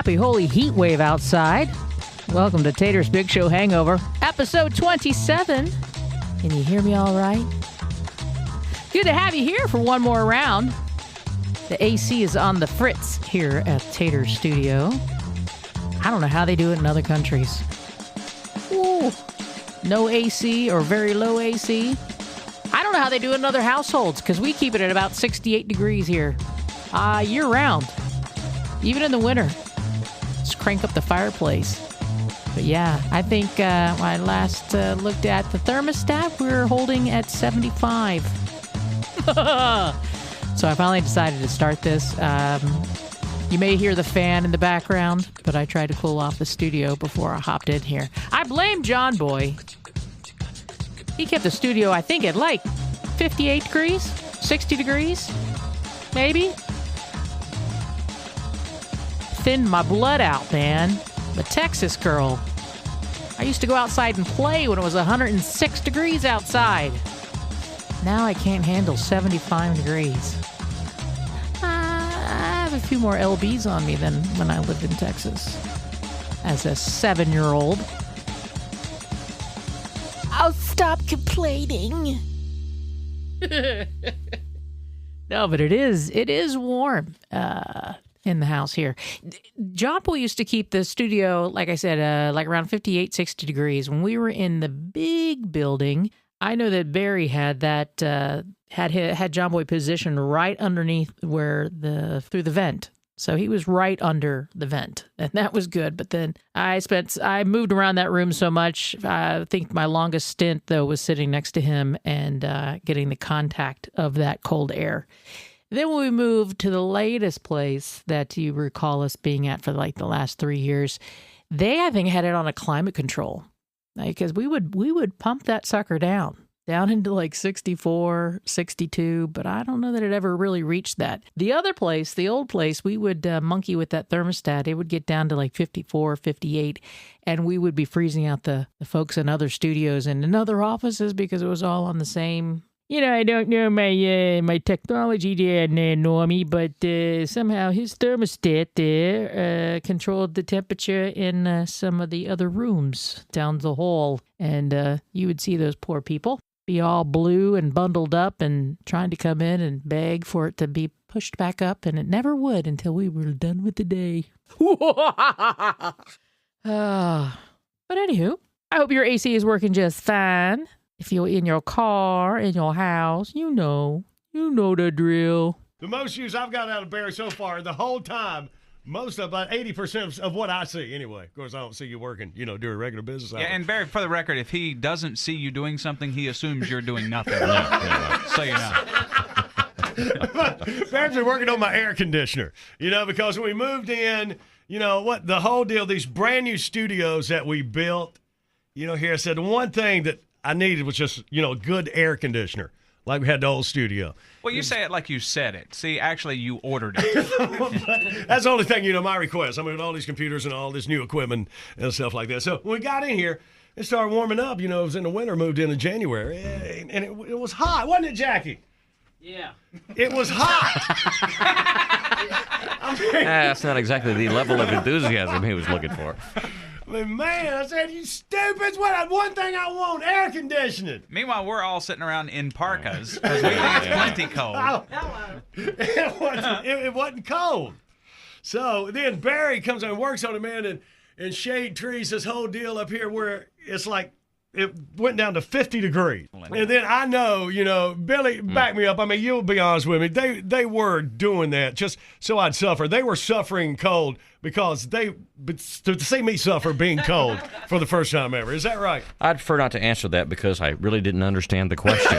happy holy heat wave outside. Welcome to Tater's Big Show Hangover, episode 27. Can you hear me all right? Good to have you here for one more round. The AC is on the fritz here at Tater's studio. I don't know how they do it in other countries. Ooh, no AC or very low AC. I don't know how they do it in other households because we keep it at about 68 degrees here year round, even in the winter. Just crank up the fireplace. But yeah, I think when I last looked at the thermostat, we were holding at 75. So I finally decided to start this. You may hear the fan in the background, but I tried to cool off the studio before I hopped in here. I blame John Boy. He kept the studio, I think, at like 58 degrees, 60 degrees, maybe. Thinned my blood out, man. I'm a Texas girl. I used to go outside and play when it was 106 degrees outside. Now I can't handle 75 degrees. I have a few more lbs on me than when I lived in Texas as a 7-year-old. I'll stop complaining. No, but it is warm in the house here. John Boy used to keep the studio, like I said, like around 58, 60 degrees. When we were in the big building, I know that Barry had that had John Boy positioned right underneath through the vent. So he was right under the vent, and that was good. But then I moved around that room so much. I think my longest stint, though, was sitting next to him and getting the contact of that cold air. Then when we moved to the latest place that you recall us being at for like the last 3 years, they, I think, had it on a climate control. Because we would pump that sucker down into like 64, 62, but I don't know that it ever really reached that. The other place, the old place, we would monkey with that thermostat. It would get down to like 54, 58, and we would be freezing out the folks in other studios and in other offices because it was all on the same. I don't know my technology there, Normie, but somehow his thermostat there controlled the temperature in some of the other rooms down the hall. And you would see those poor people be all blue and bundled up and trying to come in and beg for it to be pushed back up. And it never would until we were done with the day. But anywho, I hope your AC is working just fine. If you're in your car, in your house, you know the drill. The most use I've got out of Barry so far, the whole time, most of about 80% of what I see anyway. Of course, I don't see you working, doing regular business. Yeah, and Barry, for the record, if he doesn't see you doing something, he assumes you're doing nothing. So you know. Barry's been working on my air conditioner, because when we moved in, the whole deal, these brand new studios that we built, here I said the one thing that I needed was just, a good air conditioner, like we had the old studio. Well, you say it like you said it. See, actually, you ordered it. That's the only thing, my request. I mean, with all these computers and all this new equipment and stuff like that. So when we got in here, it started warming up. It was in the winter, moved in January, and it was hot, wasn't it, Jackie? Yeah. It was hot. That's not exactly the level of enthusiasm he was looking for. Man, I said, you stupids, one thing I want, air conditioning. Meanwhile, we're all sitting around in parkas because we think it's plenty cold. It wasn't cold. So then Barry comes and works on it, man, and shade trees this whole deal up here where it's like it went down to 50 degrees. And then I know, Billy, back me up. I mean, you'll be honest with me. They were doing that just so I'd suffer. They were suffering cold because to see me suffer being cold for the first time ever. Is that right? I'd prefer not to answer that because I really didn't understand the question.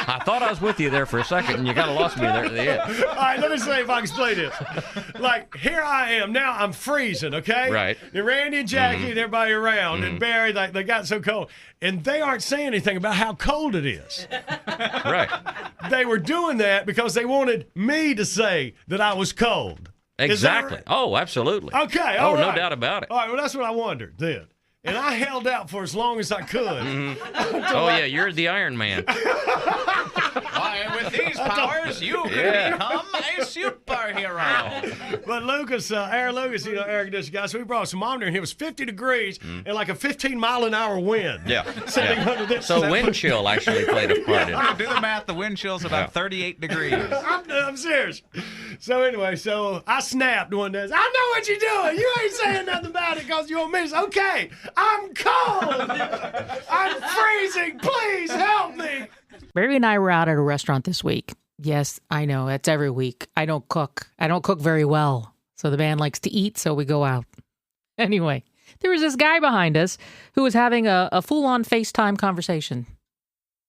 I thought I was with you there for a second, and you kind of lost me there at the end. All right, let me see if I can explain this. Like, here I am. Now I'm freezing, okay? Right. And Randy and Jackie and everybody around and Barry, they got so cold. And they aren't saying anything about how cold it is. Right. They were doing that because they wanted me to say that I was cold. Exactly. Right? Oh, absolutely. Okay, all right. No doubt about it. All right, well, that's what I wondered then. And I held out for as long as I could. Oh, yeah, you're the Iron Man. Why, with these powers, you can become a superhero. But Lucas, Aaron Lucas, air conditioning guy, so we brought a thermometer, and it was 50 degrees and like a 15-mile-an-hour wind. Yeah. Sitting under this. So wind chill actually played a part in it. Do the math. The wind chill's about 38 degrees. I'm serious. So anyway, I snapped one day. I know what you're doing. You ain't saying nothing about it because you want me. Okay, I'm cold. I'm freezing. Please help me. Barry and I were out at a restaurant this week. Yes, I know. That's every week. I don't cook. I don't cook very well. So the band likes to eat, so we go out. Anyway, there was this guy behind us who was having a full-on FaceTime conversation.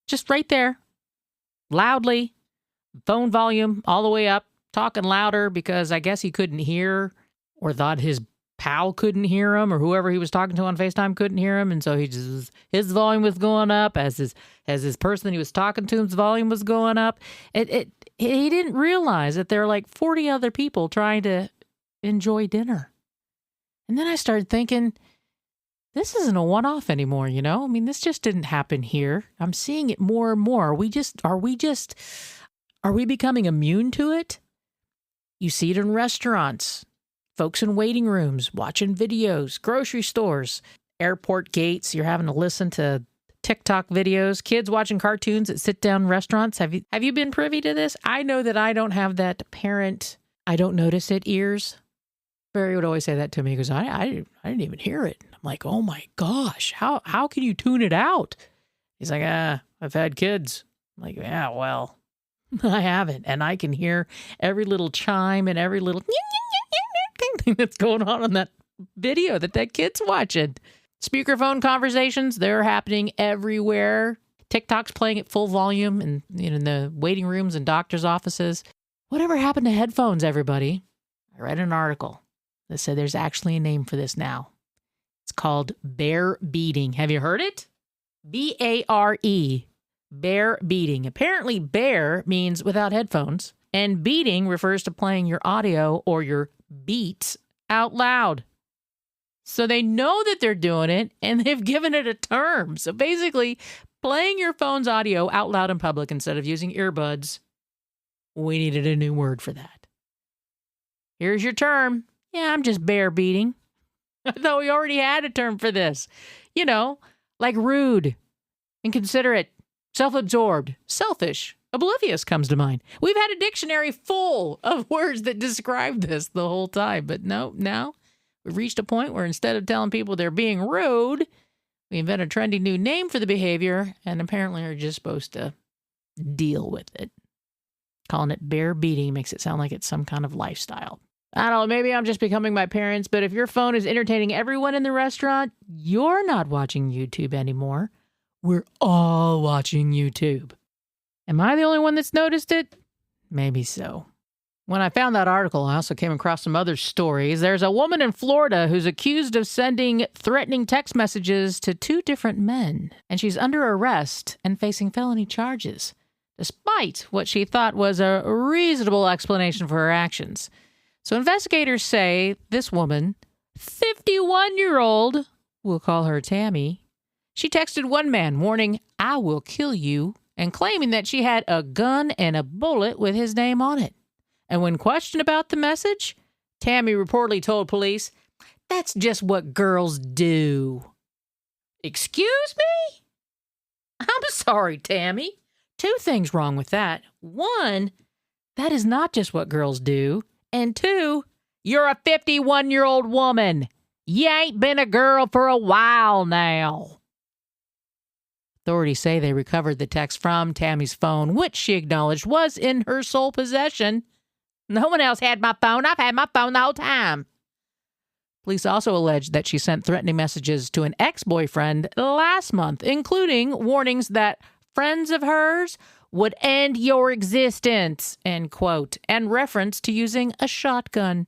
Just right there. Loudly. Phone volume all the way up. Talking louder because I guess he couldn't hear or thought his pal couldn't hear him or whoever he was talking to on FaceTime couldn't hear him. And so his volume was going up as his person that he was talking to, his volume was going up. He didn't realize that there are like 40 other people trying to enjoy dinner. And then I started thinking, this isn't a one-off anymore, I mean, this just didn't happen here. I'm seeing it more and more. Are we becoming immune to it? You see it in restaurants, folks in waiting rooms, watching videos, grocery stores, airport gates. You're having to listen to TikTok videos, kids watching cartoons at sit-down restaurants. Have you been privy to this? I know that I don't have that parent, I don't notice it ears. Barry would always say that to me because I didn't even hear it. I'm like, oh my gosh, how can you tune it out? He's like, I've had kids. I'm like, yeah, well, I haven't. And I can hear every little chime and every little thing that's going on that video that kid's watching. Speakerphone conversations, they're happening everywhere. TikTok's playing at full volume in the waiting rooms and doctor's offices. Whatever happened to headphones, everybody? I read an article that said there's actually a name for this now. It's called bear beating. Have you heard it? B-A-R-E. Bear beating. Apparently, bear means without headphones, and beating refers to playing your audio or your beats out loud. So they know that they're doing it, and they've given it a term. So basically, playing your phone's audio out loud in public instead of using earbuds, we needed a new word for that. Here's your term. Yeah, I'm just bear beating. I thought we already had a term for this. Like rude, inconsiderate, self-absorbed, selfish, oblivious comes to mind. We've had a dictionary full of words that describe this the whole time. But no, now we've reached a point where instead of telling people they're being rude, we invent a trendy new name for the behavior and apparently are just supposed to deal with it. Calling it bear beating makes it sound like it's some kind of lifestyle. I don't know, maybe I'm just becoming my parents, but if your phone is entertaining everyone in the restaurant, you're not watching YouTube anymore. We're all watching YouTube. Am I the only one that's noticed it? Maybe so. When I found that article, I also came across some other stories. There's a woman in Florida who's accused of sending threatening text messages to 2 different men, and she's under arrest and facing felony charges, despite what she thought was a reasonable explanation for her actions. So investigators say this woman, 51-year-old, we'll call her Tammy, she texted one man warning, "I will kill you," and claiming that she had a gun and a bullet with his name on it. And when questioned about the message, Tammy reportedly told police, "That's just what girls do." Excuse me? I'm sorry, Tammy. 2 things wrong with that. 1, that is not just what girls do. And 2, you're a 51-year-old woman. You ain't been a girl for a while now. Authorities say they recovered the text from Tammy's phone, which she acknowledged was in her sole possession. No one else had my phone. I've had my phone the whole time. Police also alleged that she sent threatening messages to an ex-boyfriend last month, including warnings that friends of hers would end your existence, end quote, and reference to using a shotgun.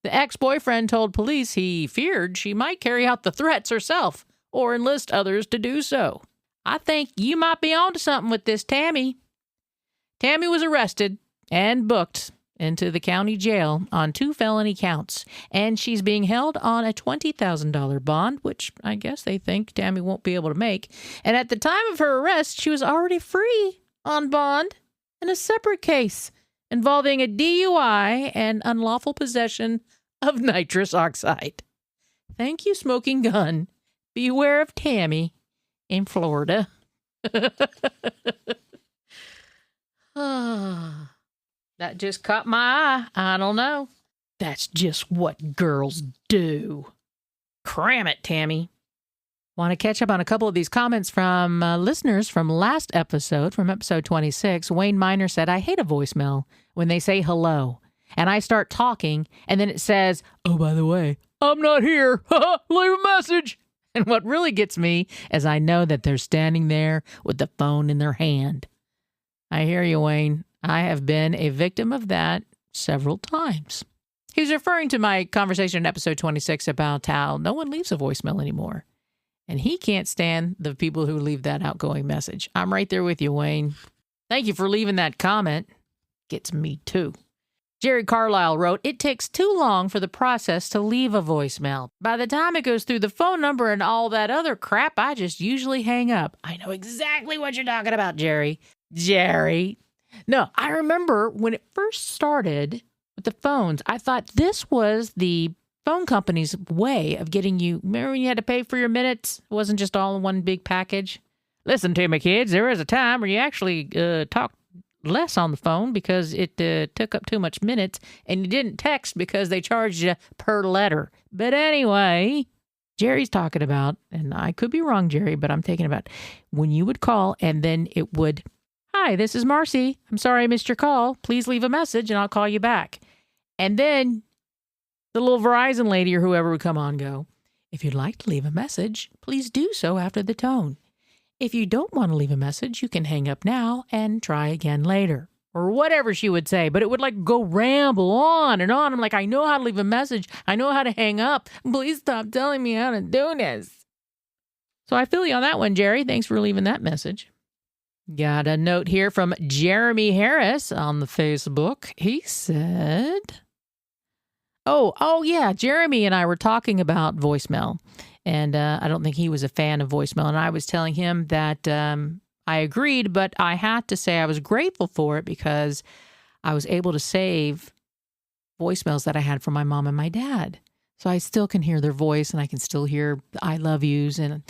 The ex-boyfriend told police he feared she might carry out the threats herself or enlist others to do so. I think you might be onto something with this, Tammy. Tammy was arrested and booked into the county jail on 2 felony counts, and she's being held on a $20,000 bond, which I guess they think Tammy won't be able to make. And at the time of her arrest, she was already free on bond. in a separate case involving a DUI and unlawful possession of nitrous oxide. Thank you, smoking gun. Beware of Tammy in Florida. That just caught my eye. I don't know. That's just what girls do. Cram it, Tammy. Want to catch up on a couple of these comments from listeners from last episode, from episode 26. Wayne Miner said, I hate a voicemail when they say hello, and I start talking, and then it says, oh, by the way, I'm not here. Leave a message. And what really gets me is I know that they're standing there with the phone in their hand. I hear you, Wayne. I have been a victim of that several times. He was referring to my conversation in episode 26 about how no one leaves a voicemail anymore. And he can't stand the people who leave that outgoing message. I'm right there with you, Wayne. Thank you for leaving that comment. Gets me too. Jerry Carlisle wrote, it takes too long for the process to leave a voicemail. By the time it goes through the phone number and all that other crap, I just usually hang up. I know exactly what you're talking about, Jerry. No, I remember when it first started with the phones, I thought this was the phone company's way of getting you. Remember when you had to pay for your minutes? It wasn't just all in one big package. Listen to me, kids. There was a time where you actually talked less on the phone because it took up too much minutes, and you didn't text because they charged you per letter. But anyway, Jerry's talking about, and I could be wrong, Jerry, but I'm taking about when you would call and then it would, hi, this is Marcy. I'm sorry I missed your call. Please leave a message and I'll call you back. And then the little Verizon lady or whoever would come on and go, if you'd like to leave a message, please do so after the tone. If you don't want to leave a message, you can hang up now and try again later. Or whatever she would say, but it would like go ramble on and on. I'm like, I know how to leave a message. I know how to hang up. Please stop telling me how to do this. So I feel you on that one, Jerry. Thanks for leaving that message. Got a note here from Jeremy Harris on the Facebook. He said, oh yeah, Jeremy and I were talking about voicemail. And I don't think he was a fan of voicemail. And I was telling him that I agreed, but I had to say I was grateful for it because I was able to save voicemails that I had from my mom and my dad. So I still can hear their voice and I can still hear the I love yous and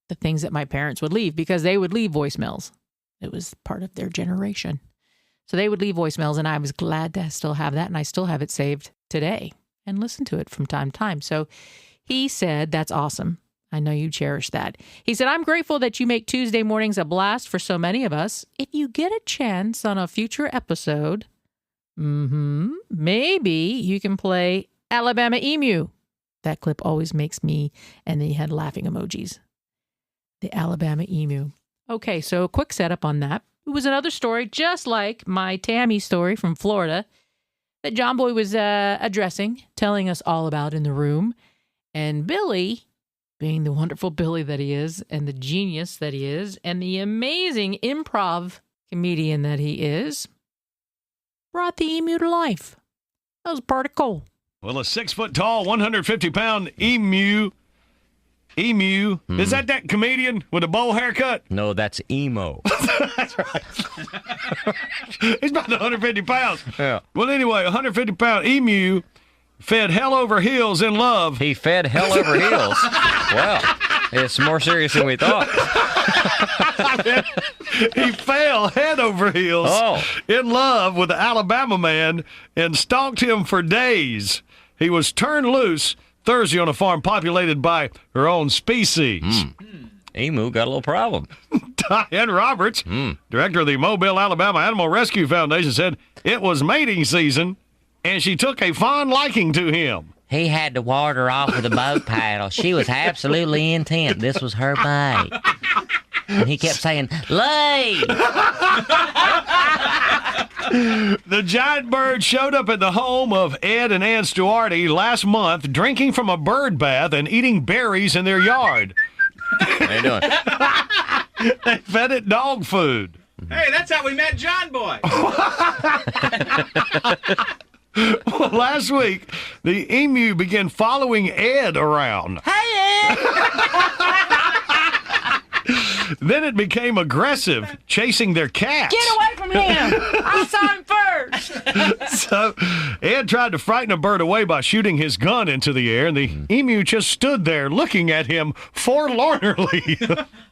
the things that my parents would leave because they would leave voicemails. It was part of their generation. So they would leave voicemails and I was glad to still have that. And I still have it saved today and listen to it from time to time. So he said, that's awesome. I know you cherish that. He said, I'm grateful that you make Tuesday mornings a blast for so many of us. If you get a chance on a future episode, maybe you can play Alabama Emu. That clip always makes me, and then he had laughing emojis. The Alabama Emu. Okay, so a quick setup on that. It was another story, just like my Tammy story from Florida, that John Boy was addressing, telling us all about in the room. And Billy, being the wonderful Billy that he is, and the genius that he is, and the amazing improv comedian that he is, brought the emu to life. That was pretty cool. Well, a 6-foot-tall, 150-pound emu. Is that comedian with a bowl haircut? No, that's emo. That's right. He's about 150 pounds. Yeah. Well, anyway, 150-pound emu fed hell over heels in love. He fed hell over heels. Well, it's more serious than we thought. He fell head over heels in love with the Alabama man and stalked him for days. He was turned loose Thursday on a farm populated by her own species. Emu got a little problem. Diane Roberts, director of the Mobile, Alabama Animal Rescue Foundation, said it was mating season, and she took a fond liking to him. He had to ward her off with a boat paddle. She was absolutely intent. This was her bait. And he kept saying, lay! The giant bird showed up at the home of Ed and Ann Stuarty last month, drinking from a bird bath and eating berries in their yard. How you doing? They fed it dog food. Hey, that's how we met John Boy. Well, last week, the emu began following Ed around. Hey, Ed! Then it became aggressive, chasing their cats. Get away from him! I saw him first! So Ed tried to frighten a bird away by shooting his gun into the air, and the emu just stood there looking at him forlornly.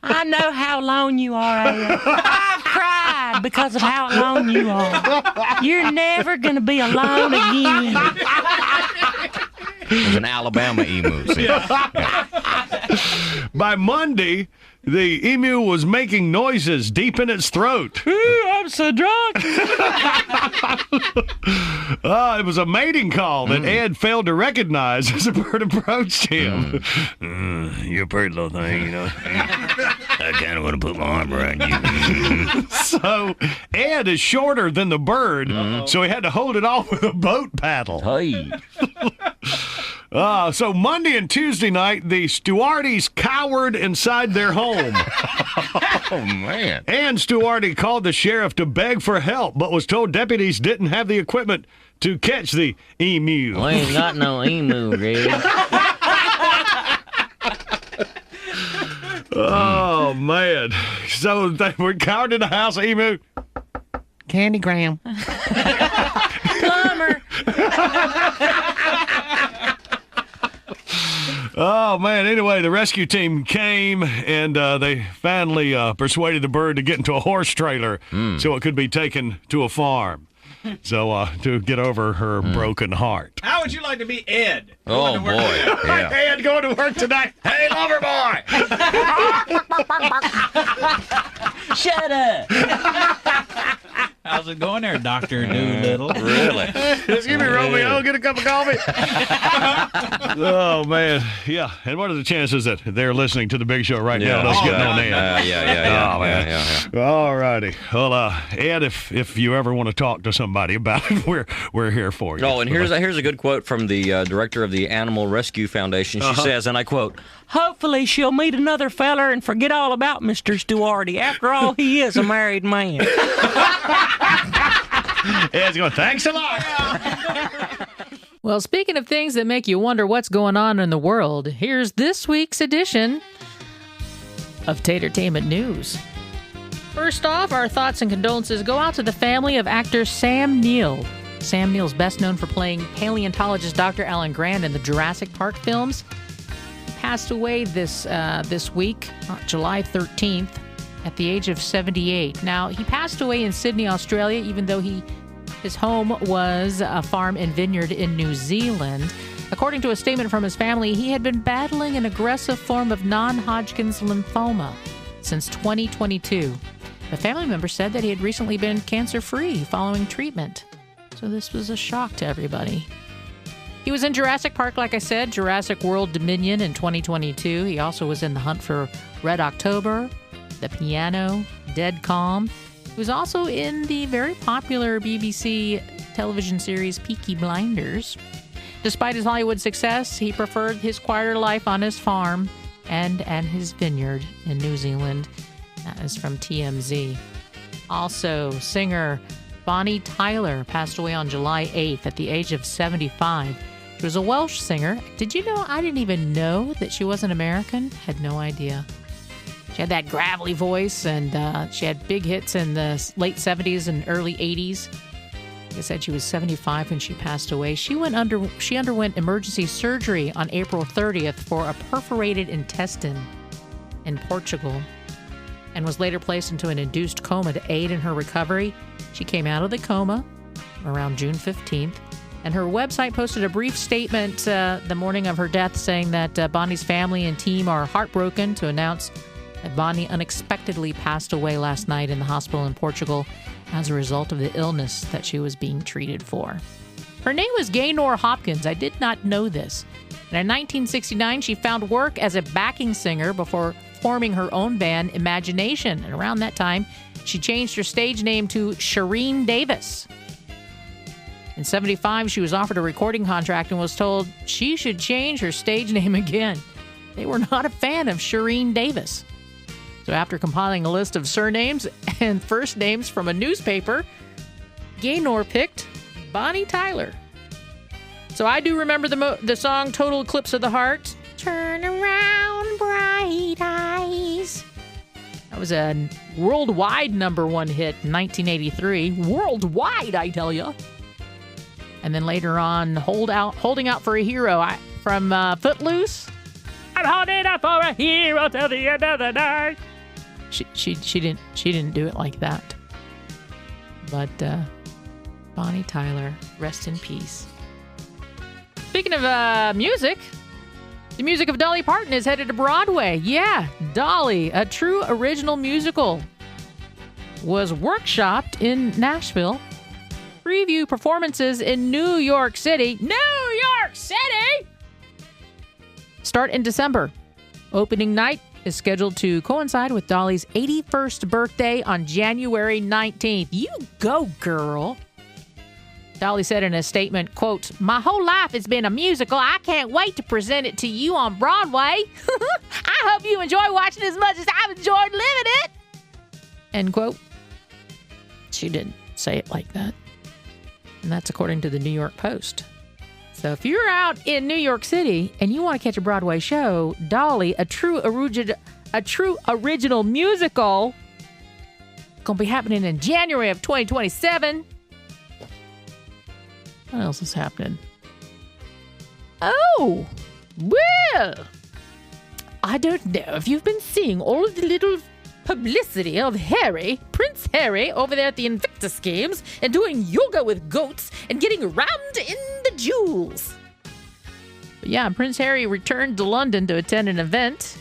I know how alone you are, Ed. I've cried because of how alone you are. You're never going to be alone again. It was an Alabama emu. See? By Monday, the emu was making noises deep in its throat. Ooh, I'm so drunk. It was a mating call that Ed failed to recognize as the bird approached him. You're a pretty little thing, you know. I kind of want to put my arm around you. So Ed is shorter than the bird, so he had to hold it off with a boat paddle. Hey. So Monday and Tuesday night, the Stuartes cowered inside their home. Oh, man. And Stuarty called the sheriff to beg for help, but was told deputies didn't have the equipment to catch the emu. We ain't got no emu, Red. Oh, man. So they were cowered in the house of emu. Candy Graham. Plumber. Oh, man. Anyway, the rescue team came, and they finally persuaded the bird to get into a horse trailer so it could be taken to a farm. So to get over her broken heart. How would you like to be Ed? Oh, boy. Yeah. Ed going to work today. Hey, lover boy. Shut up. How's it going there, Dr. Doolittle? Really? Excuse me, Romeo. Get a cup of coffee. Oh, man. Yeah. And what are the chances that they're listening to the big show right now? Us getting on Ed. Yeah. Oh, man. Yeah. All righty. Well, Ed, if you ever want to talk to somebody about it, we're here for you. Oh, and here's a good quote from the director of the Animal Rescue Foundation. She says, and I quote, Hopefully she'll meet another feller and forget all about Mr. Stuarty. After all, he is a married man. Ed's going, thanks a lot. Well, speaking of things that make you wonder what's going on in the world, here's this week's edition of Tatertainment News. First off, our thoughts and condolences go out to the family of actor Sam Neill. Sam Neill's best known for playing paleontologist Dr. Alan Grant in the Jurassic Park films. He passed away this week, July 13th, at the age of 78. Now, he passed away in Sydney, Australia, even though his home was a farm and vineyard in New Zealand. According to a statement from his family, he had been battling an aggressive form of non-Hodgkin's lymphoma since 2022. The family member said that he had recently been cancer-free following treatment. So this was a shock to everybody. He was in Jurassic Park, like I said, Jurassic World Dominion in 2022. He also was in The Hunt for Red October, The Piano, Dead Calm. He was also in the very popular BBC television series Peaky Blinders. Despite his Hollywood success, he preferred his quieter life on his farm and his vineyard in New Zealand. That is from TMZ. Also, singer Bonnie Tyler passed away on July 8th at the age of 75. She was a Welsh singer. Did you know? I didn't even know that she wasn't American. Had no idea. She had that gravelly voice, and she had big hits in the late 70s and early 80s. Like I said, she was 75 when she passed away. She underwent emergency surgery on April 30th for a perforated intestine in Portugal and was later placed into an induced coma to aid in her recovery. She came out of the coma around June 15th, and her website posted a brief statement the morning of her death saying that Bonnie's family and team are heartbroken to announce that Bonnie unexpectedly passed away last night in the hospital in Portugal as a result of the illness that she was being treated for. Her name was Gaynor Hopkins. I did not know this. And in 1969, she found work as a backing singer before forming her own band, Imagination. And around that time, she changed her stage name to Shireen Davis. In 75, she was offered a recording contract and was told she should change her stage name again. They were not a fan of Shireen Davis. So after compiling a list of surnames and first names from a newspaper, Gaynor picked Bonnie Tyler. So I do remember the song Total Eclipse of the Heart. Turn around, bright eyes. That was a worldwide #1 hit in 1983. Worldwide, I tell you. And then later on, Holding Out for a Hero from Footloose. I'm holding out for a hero till the end of the night. She didn't do it like that. But Bonnie Tyler, rest in peace. Speaking of music, the music of Dolly Parton is headed to Broadway. Yeah, Dolly, a true original musical, was workshopped in Nashville. Preview performances in New York City. New York City! Start in December. Opening night is scheduled to coincide with Dolly's 81st birthday on January 19th. You go, girl. Dolly said in a statement, quote, "My whole life has been a musical. I can't wait to present it to you on Broadway. I hope you enjoy watching as much as I've enjoyed living it." End quote. She didn't say it like that. And that's according to the New York Post. So if you're out in New York City and you want to catch a Broadway show, Dolly, a true original musical, going to be happening in January of 2027. What else is happening? Oh, well, I don't know if you've been seeing all of the little publicity of Prince Harry, over there at the Invictus Games and doing yoga with goats and getting rammed in the jewels. But yeah, Prince Harry returned to London to attend an event,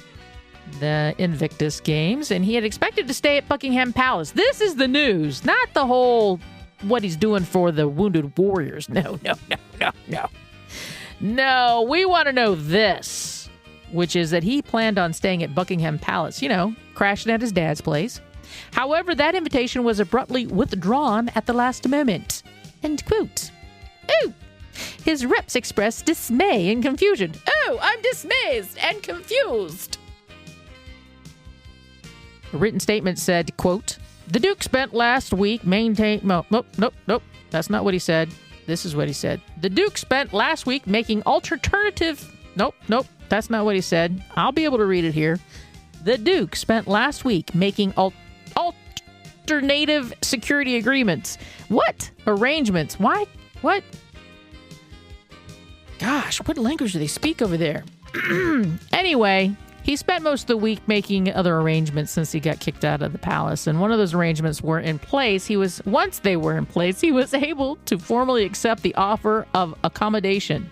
the Invictus Games, and he had expected to stay at Buckingham Palace. This is the news, not the whole what he's doing for the wounded warriors. No. No, we want to know this, which is that he planned on staying at Buckingham Palace, crashing at his dad's place. However, that invitation was abruptly withdrawn at the last moment. End quote. Oh, his reps expressed dismay and confusion. Oh, I'm dismayed and confused. A written statement said, quote, "The Duke spent last week Nope. That's not what he said. This is what he said. The Duke spent last week making alternative... Nope. That's not what he said. I'll be able to read it here. The Duke spent last week making alternative security agreements. What? Arrangements. Why? What? Gosh, what language do they speak over there? Anyway, he spent most of the week making other arrangements since he got kicked out of the palace. And one of those arrangements were in place. Once they were in place, he was able to formally accept the offer of accommodation.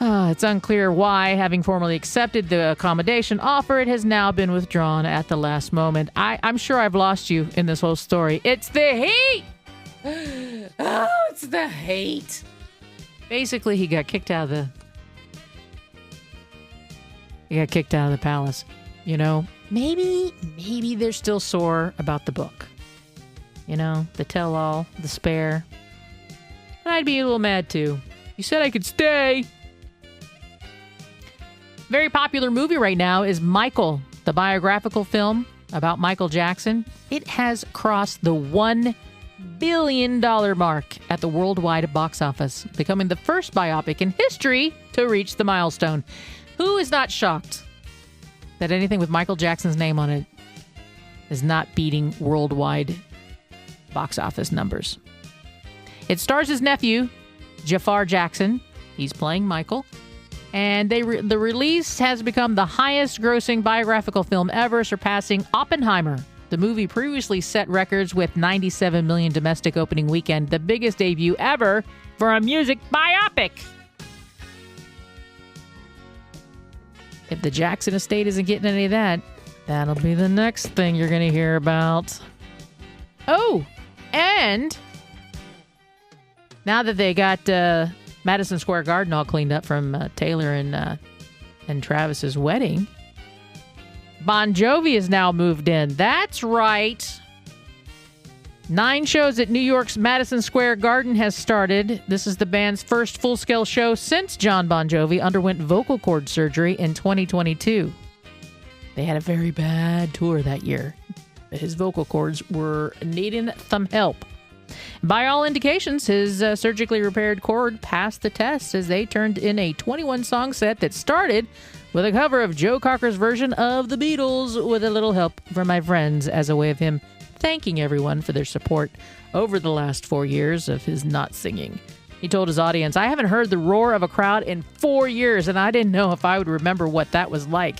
It's unclear why, having formally accepted the accommodation offer, it has now been withdrawn at the last moment. I'm sure I've lost you in this whole story. It's the heat! Oh, it's the hate. Basically, he got kicked out of the palace. Maybe they're still sore about the book. The tell-all, the spare. I'd be a little mad, too. You said I could stay. Very popular movie right now is Michael, the biographical film about Michael Jackson. It has crossed the $1 billion mark at the worldwide box office, becoming the first biopic in history to reach the milestone. Who is not shocked that anything with Michael Jackson's name on it is not beating worldwide box office numbers? It stars his nephew, Jafar Jackson. He's playing Michael. And the release has become the highest-grossing biographical film ever, surpassing Oppenheimer. The movie previously set records with $97 million domestic opening weekend, the biggest debut ever for a music biopic. If the Jackson estate isn't getting any of that, that'll be the next thing you're going to hear about. Oh, and now that they got Madison Square Garden all cleaned up from Taylor and Travis's wedding, Bon Jovi is now moved in. That's right. 9 shows at New York's Madison Square Garden has started. This is the band's first full-scale show since John Bon Jovi underwent vocal cord surgery in 2022. They had a very bad tour that year. His vocal cords were needing some help. By all indications, his surgically repaired cord passed the test as they turned in a 21-song set that started with a cover of Joe Cocker's version of The Beatles with a little help from my friends as a way of him thanking everyone for their support over the last 4 years of his not singing. He told his audience, "I haven't heard the roar of a crowd in 4 years, and I didn't know if I would remember what that was like,"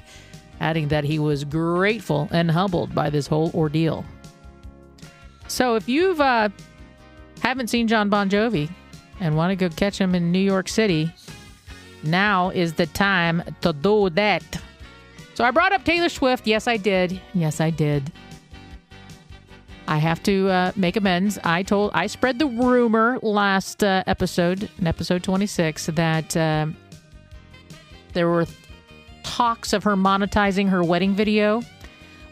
adding that he was grateful and humbled by this whole ordeal. So if you haven't seen John Bon Jovi and want to go catch him in New York City, now is the time to do that. So I brought up Taylor Swift. Yes, I did. I have to make amends. I spread the rumor last episode, in episode 26, that there were talks of her monetizing her wedding video.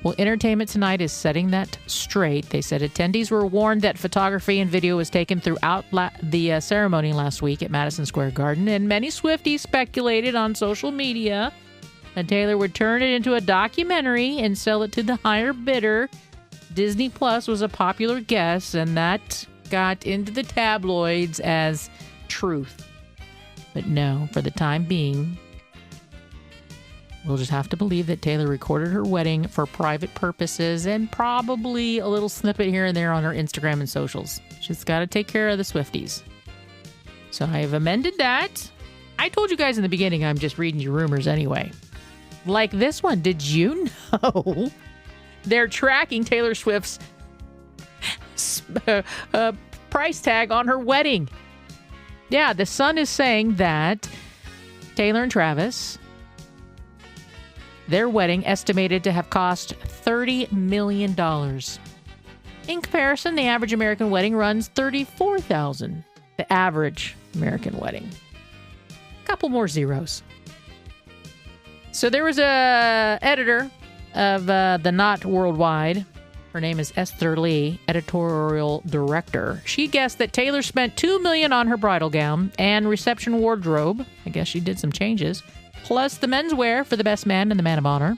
Well, Entertainment Tonight is setting that straight. They said attendees were warned that photography and video was taken throughout the ceremony last week at Madison Square Garden, and many Swifties speculated on social media that Taylor would turn it into a documentary and sell it to the higher bidder. Disney Plus was a popular guess, and that got into the tabloids as truth. But no, for the time being, we'll just have to believe that Taylor recorded her wedding for private purposes and probably a little snippet here and there on her Instagram and socials. She's got to take care of the Swifties. So I have amended that. I told you guys in the beginning I'm just reading you rumors anyway. Like this one, did you know they're tracking Taylor Swift's price tag on her wedding? Yeah, the Sun is saying that Taylor and Travis, their wedding estimated to have cost $30 million. In comparison, the average American wedding runs $34,000. The average American wedding. A couple more zeros. So there was a editor of the Knot Worldwide. Her name is Esther Lee, editorial director. She guessed that Taylor spent $2 million on her bridal gown and reception wardrobe. I guess she did some changes. Plus the menswear for the best man and the man of honor.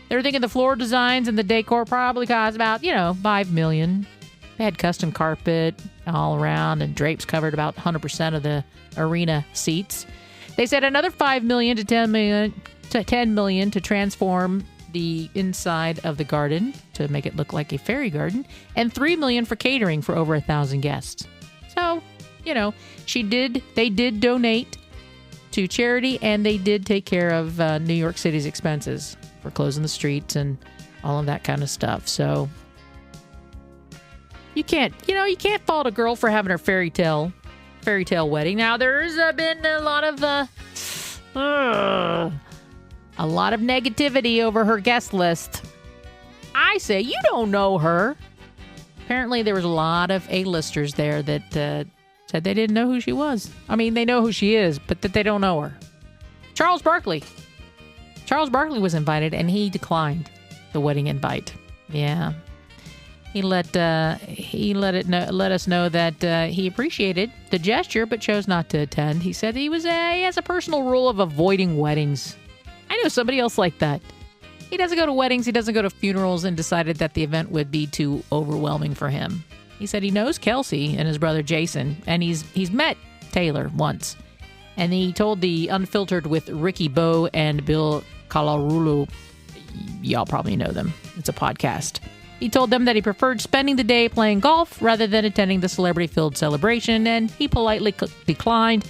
They were thinking the floor designs and the decor probably cost about, $5 million. They had custom carpet all around and drapes covered about 100% of the arena seats. They said another $5 million to $10 million to transform the inside of the garden to make it look like a fairy garden, and $3 million for catering for over 1,000 guests. So, they did donate to charity, and they did take care of New York City's expenses for closing the streets and all of that kind of stuff. So you can't fault a girl for having her fairy tale wedding. Now there's been a lot of negativity over her guest list. I say you don't know her. Apparently there was a lot of A-listers there that said they didn't know who she was. I mean, they know who she is, but that they don't know her. Charles Barkley was invited, and he declined the wedding invite. Yeah, he let us know that he appreciated the gesture, but chose not to attend. He said he has a personal rule of avoiding weddings. I know somebody else like that. He doesn't go to weddings, he doesn't go to funerals, and decided that the event would be too overwhelming for him. He said he knows Kelsey and his brother Jason, and he's met Taylor once. And he told the Unfiltered with Ricky Bo and Bill Kalarulu, y'all probably know them, it's a podcast. He told them that he preferred spending the day playing golf rather than attending the celebrity-filled celebration, and he politely declined.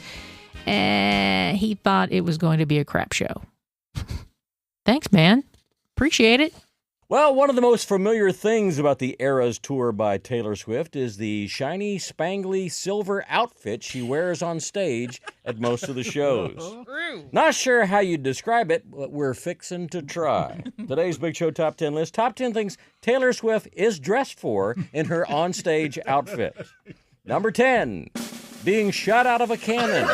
And he thought it was going to be a crap show. Thanks, man. Appreciate it. Well, one of the most familiar things about the Eras Tour by Taylor Swift is the shiny, spangly silver outfit she wears on stage at most of the shows. Not sure how you'd describe it, but we're fixing to try. Today's Big Show Top 10 list, top 10 things Taylor Swift is dressed for in her onstage outfit. Number 10, being shot out of a cannon.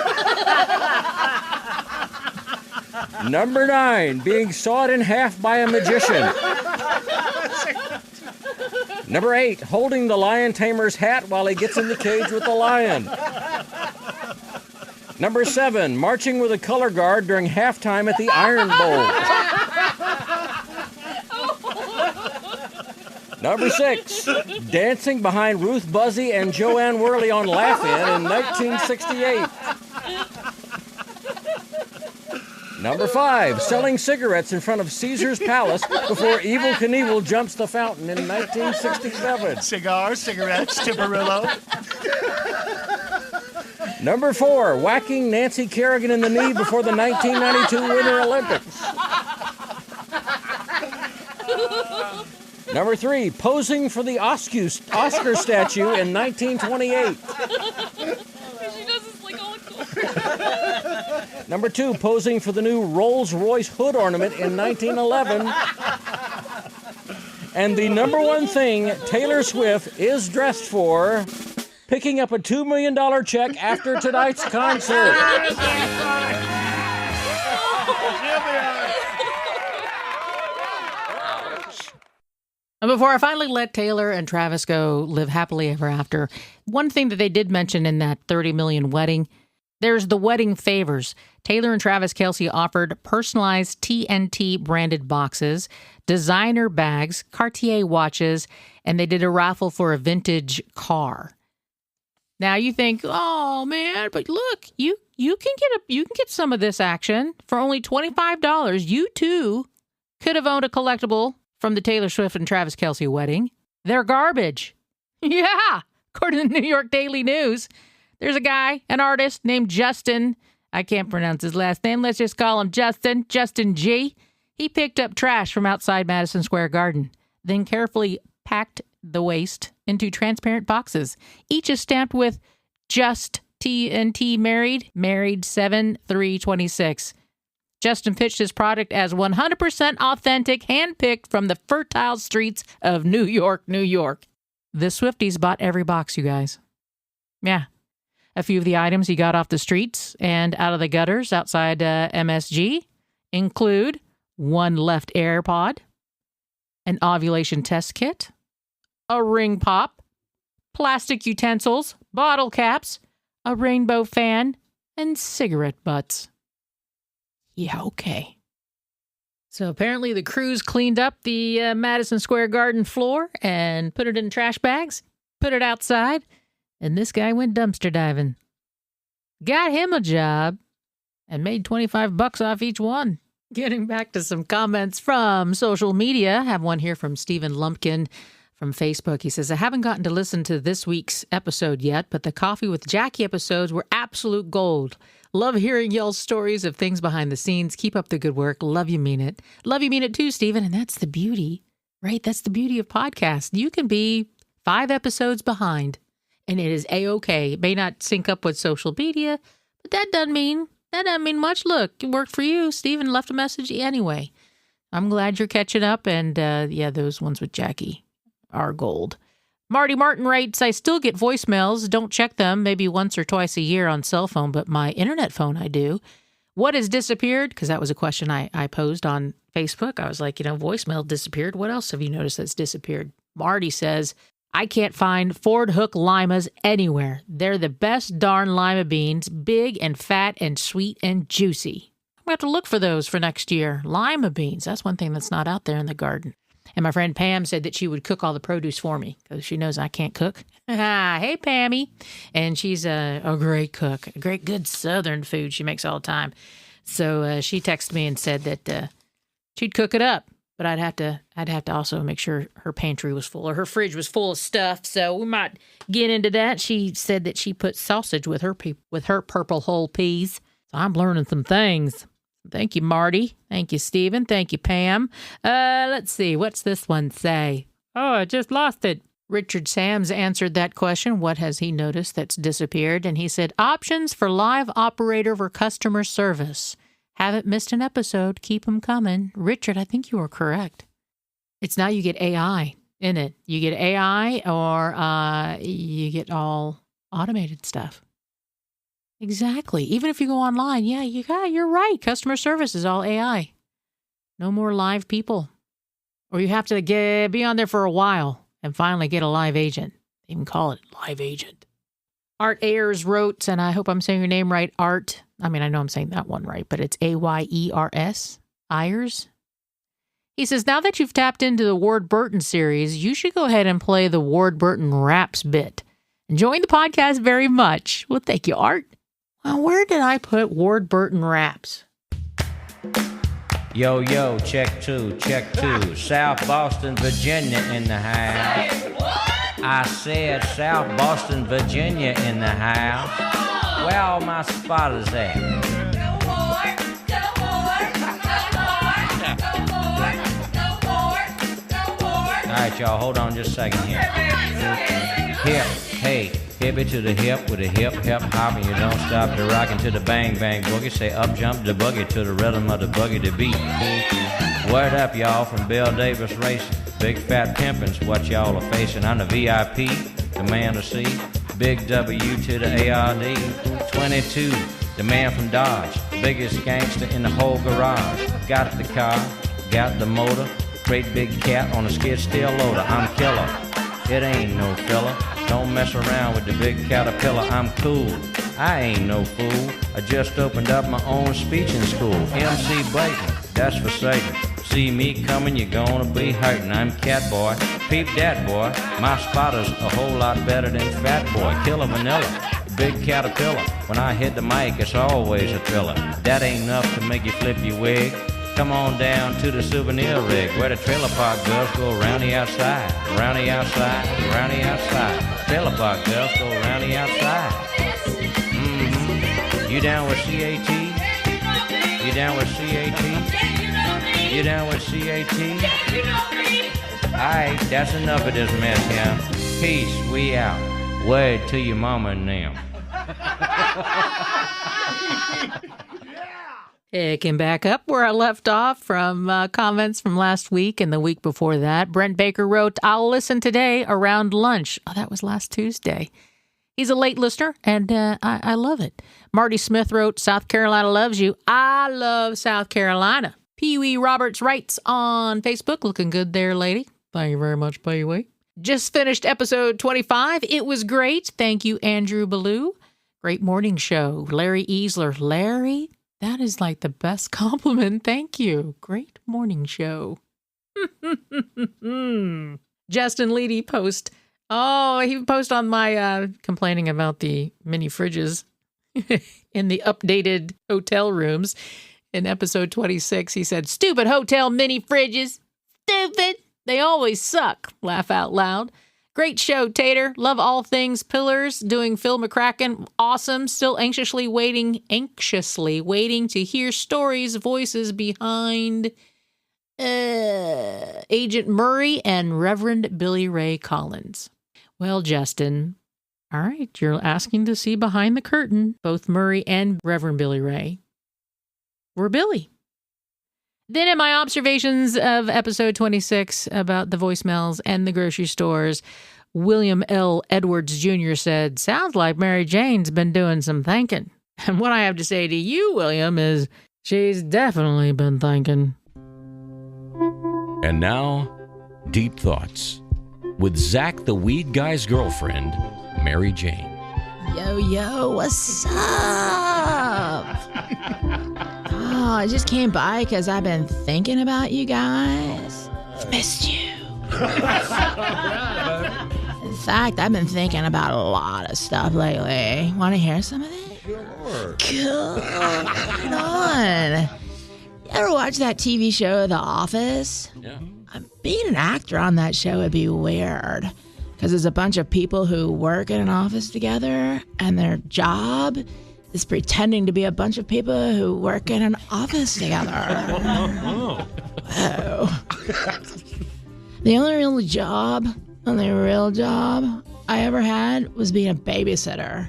Number 9, being sawed in half by a magician. Number 8, holding the lion tamer's hat while he gets in the cage with the lion. Number 7, marching with a color guard during halftime at the Iron Bowl. Number 6, dancing behind Ruth Buzzy and Joanne Worley on Laugh-In in 1968. Number 5, selling cigarettes in front of Caesar's Palace before Evel Knievel jumps the fountain in 1967. Cigars, cigarettes, Tiparillo. Number 4, whacking Nancy Kerrigan in the knee before the 1992 Winter Olympics. Number 3, posing for the Oscar statue in 1928. Number 2, posing for the new Rolls-Royce hood ornament in 1911. And the number 1 thing Taylor Swift is dressed for, picking up a $2 million check after tonight's concert. And before I finally let Taylor and Travis go live happily ever after, one thing that they did mention in that $30 million wedding, there's the wedding favors. Taylor and Travis Kelce offered personalized TNT branded boxes, designer bags, Cartier watches, and they did a raffle for a vintage car. Now you think, oh man, but look, you can get some of this action for only $25. You too could have owned a collectible from the Taylor Swift and Travis Kelce wedding. They're garbage. Yeah, according to the New York Daily News. There's a guy, an artist named Justin. I can't pronounce his last name. Let's just call him Justin G. He picked up trash from outside Madison Square Garden, then carefully packed the waste into transparent boxes. Each is stamped with Just T&T married 7/3/26. Justin pitched his product as 100% authentic, handpicked from the fertile streets of New York, New York. The Swifties bought every box, you guys. Yeah. A few of the items he got off the streets and out of the gutters outside MSG include one left AirPod, an ovulation test kit, a ring pop, plastic utensils, bottle caps, a rainbow fan, and cigarette butts. Yeah, okay. So apparently the crews cleaned up the Madison Square Garden floor and put it in trash bags, put it outside, and this guy went dumpster diving. Got him a job and made $25 off each one. Getting back to some comments from social media, I have one here from Stephen Lumpkin from Facebook. He says, I haven't gotten to listen to this week's episode yet, but the Coffee with Jackie episodes were absolute gold. Love hearing y'all's stories of things behind the scenes. Keep up the good work. Love you, mean it. Love you, mean it too, Stephen. And that's the beauty, right? That's the beauty of podcasts. You can be 5 episodes behind, and it is A-okay. It may not sync up with social media, but that doesn't mean much. Look, it worked for you. Stephen left a message anyway. I'm glad you're catching up, and yeah, those ones with Jackie are gold. Marty Martin writes, I still get voicemails. Don't check them maybe once or twice a year on cell phone, but my internet phone I do. What has disappeared? Because that was a question I posed on Facebook. I was like, voicemail disappeared. What else have you noticed that's disappeared? Marty says, I can't find Ford Hook limas anywhere. They're the best darn lima beans, big and fat and sweet and juicy. I'm going to have to look for those for next year. Lima beans, that's one thing that's not out there in the garden. And my friend Pam said that she would cook all the produce for me because she knows I can't cook. Hey, Pammy. And she's a great cook, a great good Southern food she makes all the time. So she texted me and said that she'd cook it up, but I'd have to also make sure her pantry was full or her fridge was full of stuff. So we might get into that. She said that she put sausage with her purple whole peas. So I'm learning some things. Thank you, Marty. Thank you, Stephen. Thank you, Pam. Let's see. What's this one say? Oh, I just lost it. Richard Sams answered that question. What has he noticed that's disappeared? And he said, options for live operator for customer service. Haven't missed an episode. Keep them coming. Richard, I think you are correct. It's now you get AI in it. You get AI or you get all automated stuff. Exactly. Even if you go online, you're right. Customer service is all AI. No more live people. Or you have to be on there for a while and finally get a live agent. They even call it live agent. Art Ayers wrote, and I hope I'm saying your name right, Art. I mean, I know I'm saying that one right, but it's Ayers. Ayers. He says, now that you've tapped into the Ward Burton series, you should go ahead and play the Ward Burton Raps bit. Enjoying the podcast very much. Well, thank you, Art. Well, where did I put Ward Burton Raps? Yo, yo, check two. South Boston, Virginia in the house. I said South Boston, Virginia in the house. Where all my spotters at? All right, y'all, hold on just a second here. Hip, hey, hip it to the hip with a hip hop, and you don't stop the rockin' to the bang boogie. Say up jump the boogie to the rhythm of the boogie to beat. Word up, y'all, from Bill Davis Racing. Big fat pimpins, what y'all are facing. I'm the VIP, the man to see. Big W to the ARD. 22, the man from Dodge, biggest gangster in the whole garage. Got the car, got the motor. Great big cat on a skid steer loader. I'm killer. It ain't no filler. Don't mess around with the big caterpillar. I'm cool. I ain't no fool. I just opened up my own speeching school. MC Blatant, that's for Satan. See me coming, you're gonna be hurting. I'm Cat Boy. Peep that, boy. My spotter's a whole lot better than Fat Boy. Killer Vanilla. Big caterpillar. When I hit the mic, it's always a thriller. That ain't enough to make you flip your wig. Come on down to the souvenir rig where the trailer park girls go round the outside, round the outside, round the outside. Trailer park girls go round the outside. Mm-hmm. You down with CAT? You down with CAT? You down with CAT? Alright, that's enough of this mess here. Peace, we out. Word to your mama and them. Picking back up where I left off from comments from last week and the week before that. Brent Baker wrote, I'll listen today around lunch. Oh, that was last Tuesday. He's a late listener, and I love it. Marty Smith wrote, South Carolina loves you. I love South Carolina. Pee-wee Roberts writes on Facebook, looking good there, lady. Thank you very much, Pee-wee. Just finished episode 25. It was great. Thank you, Andrew Ballou. Great morning show. Larry Easler. Larry? That is like the best compliment. Thank you. Great morning show. Justin Leedy post. Oh, he posted on my complaining about the mini fridges in the updated hotel rooms. In episode 26, he said, stupid hotel mini fridges. Stupid. They always suck. Laugh out loud. Great show, Tater. Love all things Pillars. Doing Phil McCracken. Awesome. Still anxiously waiting to hear stories, voices behind Agent Murray and Reverend Billy Ray Collins. Well, Justin, all right, you're asking to see behind the curtain. Both Murray and Reverend Billy Ray were Billy. Then in my observations of episode 26 about the voicemails and the grocery stores, William L. Edwards Jr. said, sounds like Mary Jane's been doing some thinking. And what I have to say to you, William, is she's definitely been thinking. And now, Deep Thoughts with Zach the Weed Guy's girlfriend, Mary Jane. Yo, what's up? Oh, I just came by because I've been thinking about you guys. Missed you. In fact, I've been thinking about a lot of stuff lately. Want to hear some of it? Sure. Cool. Right on. You ever watch that TV show, The Office? Yeah. Being an actor on that show would be weird. Because there's a bunch of people who work in an office together, and their job is pretending to be a bunch of people who work in an office together. Whoa. The only real job I ever had was being a babysitter.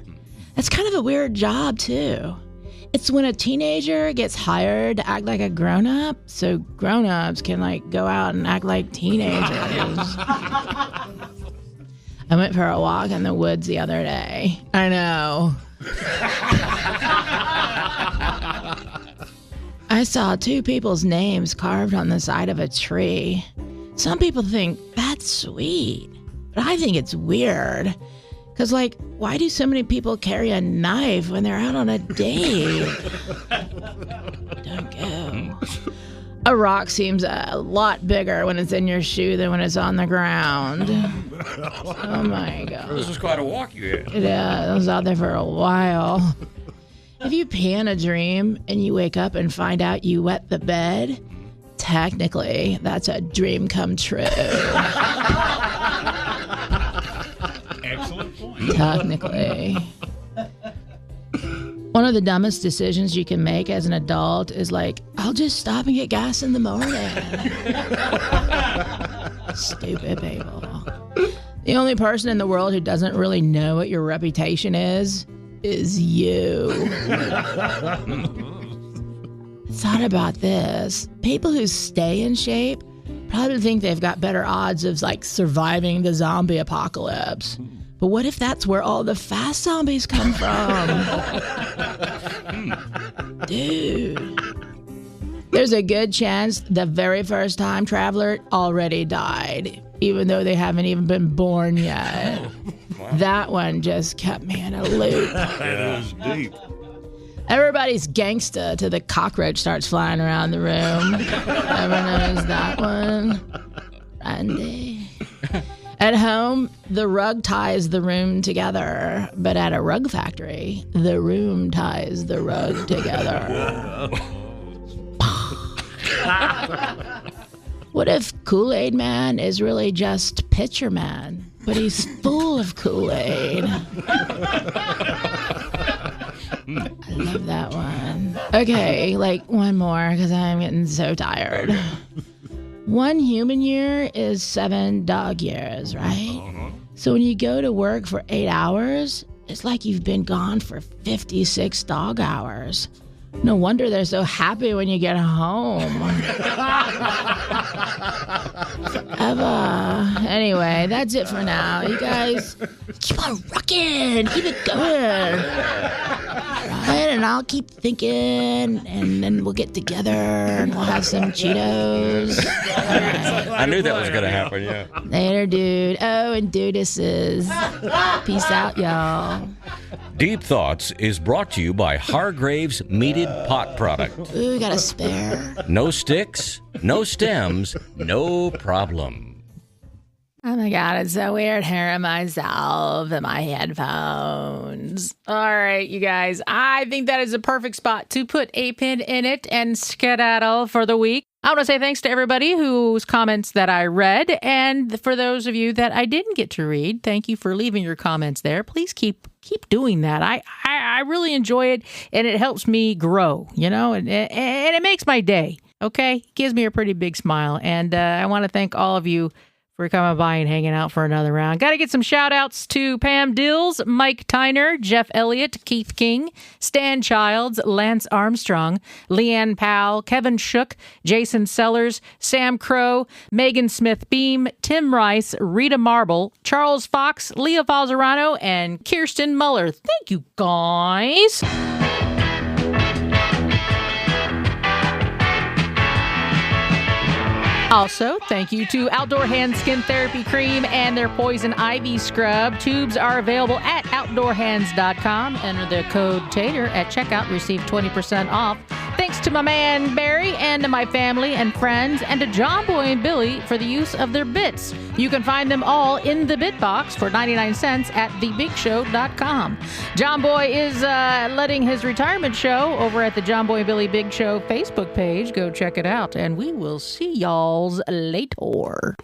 That's kind of a weird job, too. It's when a teenager gets hired to act like a grown-up, so grown-ups can, go out and act like teenagers. I went for a walk in the woods the other day. I know. I saw two people's names carved on the side of a tree. Some people think that's sweet, but I think it's weird. Because, why do so many people carry a knife when they're out on a date? Don't go. A rock seems a lot bigger when it's in your shoe than when it's on the ground. Oh, my God. This is quite a walk you had. Yeah, I was out there for a while. If you pee in a dream and you wake up and find out you wet the bed, technically, that's a dream come true. Excellent point. Technically. One of the dumbest decisions you can make as an adult is like, I'll just stop and get gas in the morning. Stupid people. The only person in the world who doesn't really know what your reputation is you. Thought about this. People who stay in shape probably think they've got better odds of like surviving the zombie apocalypse. But what if that's where all the fast zombies come from? Dude. There's a good chance the very first time traveler already died, even though they haven't even been born yet. Wow. That one just kept me in a loop. It was deep. Everybody's gangsta till the cockroach starts flying around the room. Everyone knows that one. Randy. At home, the rug ties the room together, but at a rug factory, the room ties the rug together. What if Kool-Aid Man is really just Pitcher Man, but he's full of Kool-Aid? I love that one. Okay, like one more because I'm getting so tired. 1 human year is 7 dog years, right? So when you go to work for 8 hours, it's like you've been gone for 56 dog hours. No wonder they're so happy when you get home. Anyway, that's it for now. You guys keep on rocking. Keep it going. Right? And I'll keep thinking, and then we'll get together and we'll have some Cheetos. Right. I knew that was going to happen, yeah. Later, dude. Oh, and dudeses. Peace out, y'all. Deep Thoughts is brought to you by Hargrave's Meated Pot Product. Ooh, got a spare. No sticks, no stems, no problem. Oh my God, it's so weird hearing myself in my headphones. All right, you guys, I think that is a perfect spot to put a pin in it and skedaddle for the week. I want to say thanks to everybody whose comments that I read, and for those of you that I didn't get to read, thank you for leaving your comments there. Please keep doing that. I really enjoy it, and it helps me grow, you know, and it makes my day, okay? It gives me a pretty big smile, and I want to thank all of you for coming by and hanging out for another round. Got to get some shout outs to Pam Dills, Mike Tyner, Jeff Elliott, Keith King, Stan Childs, Lance Armstrong, Leanne Powell, Kevin Shook, Jason Sellers, Sam Crow, Megan Smith Beam, Tim Rice, Rita Marble, Charles Fox, Leah Falzerano, and Kirsten Muller. Thank you, guys. Also, thank you to Outdoor Hand Skin Therapy Cream and their Poison Ivy Scrub. Tubes are available at OutdoorHands.com. Enter the code Tater at checkout. Receive 20% off. Thanks to my man Barry and to my family and friends and to John Boy and Billy for the use of their bits. You can find them all in the bit box for 99 cents at thebigshow.com. John Boy is letting his retirement show over at the John Boy and Billy Big Show Facebook page. Go check it out, and we will see y'all's later.